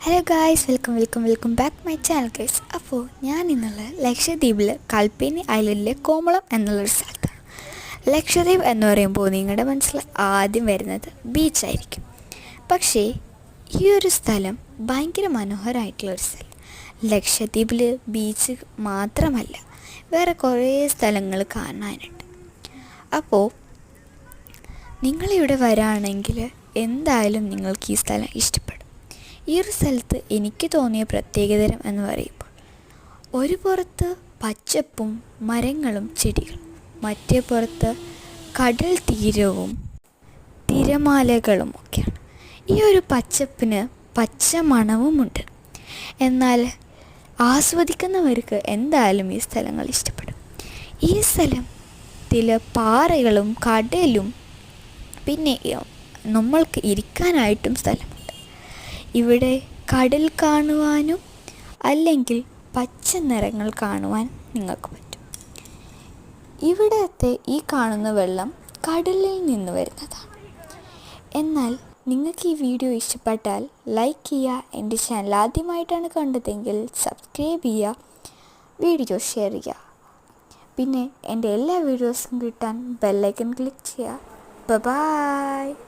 Hello guys, welcome back my channel guys. അപ്പോൾ ഞാൻ ഇന്നുള്ള ലക്ഷദ്വീപിൽ കൽപ്പേനി ഐലൻഡിലെ കോമളം എന്നുള്ളൊരു സ്ഥലത്താണ്. ലക്ഷദ്വീപ് എന്ന് പറയുമ്പോൾ നിങ്ങളുടെ മനസ്സിൽ ആദ്യം വരുന്നത് ബീച്ചായിരിക്കും. പക്ഷേ ഈ ഒരു സ്ഥലം ഭയങ്കര മനോഹരമായിട്ടുള്ളൊരു സ്ഥലം. ലക്ഷദ്വീപിൽ ബീച്ച് മാത്രമല്ല, വേറെ കുറേ സ്ഥലങ്ങൾ കാണാനുണ്ട്. അപ്പോൾ നിങ്ങളിവിടെ വരാണെങ്കിൽ എന്തായാലും നിങ്ങൾക്ക് ഈ സ്ഥലം ഇഷ്ടപ്പെടും. ഈ ഒരു സ്ഥലത്ത് എനിക്ക് തോന്നിയ പ്രത്യേകതരം എന്ന് പറയുമ്പോൾ, ഒരു പുറത്ത് പച്ചപ്പും മരങ്ങളും ചെടികളും, മറ്റേ പുറത്ത് കടൽ തീരവും തിരമാലകളും ഒക്കെയാണ്. ഈ ഒരു പച്ചപ്പിന് പച്ച മണവുമുണ്ട്. എന്നാൽ ആസ്വദിക്കുന്നവർക്ക് എന്തായാലും ഈ സ്ഥലങ്ങൾ ഇഷ്ടപ്പെടും. ഈ സ്ഥലത്തിൽ പാറകളും കടലും പിന്നെ നമ്മൾക്ക് ഇരിക്കാനായിട്ടും സ്ഥലമുണ്ട്. ഇവിടെ കടൽ കാണുവാനും അല്ലെങ്കിൽ പച്ച നിറങ്ങൾ കാണുവാൻ നിങ്ങൾക്ക് പറ്റും. ഇവിടത്തെ ഈ കാണുന്ന വെള്ളം കടലിൽ നിന്ന് വരുന്നതാണ്. എന്നാൽ നിങ്ങൾക്ക് ഈ വീഡിയോ ഇഷ്ടപ്പെട്ടാൽ ലൈക്ക് ചെയ്യുക, എൻ്റെ ചാനൽ ആദ്യമായിട്ടാണ് കണ്ടതെങ്കിൽ സബ്സ്ക്രൈബ് ചെയ്യുക, വീഡിയോ ഷെയർ ചെയ്യുക. പിന്നെ എൻ്റെ എല്ലാ വീഡിയോസും കിട്ടാൻ ബെല്ലൈക്കൺ ക്ലിക്ക് ചെയ്യുക. ബൈ.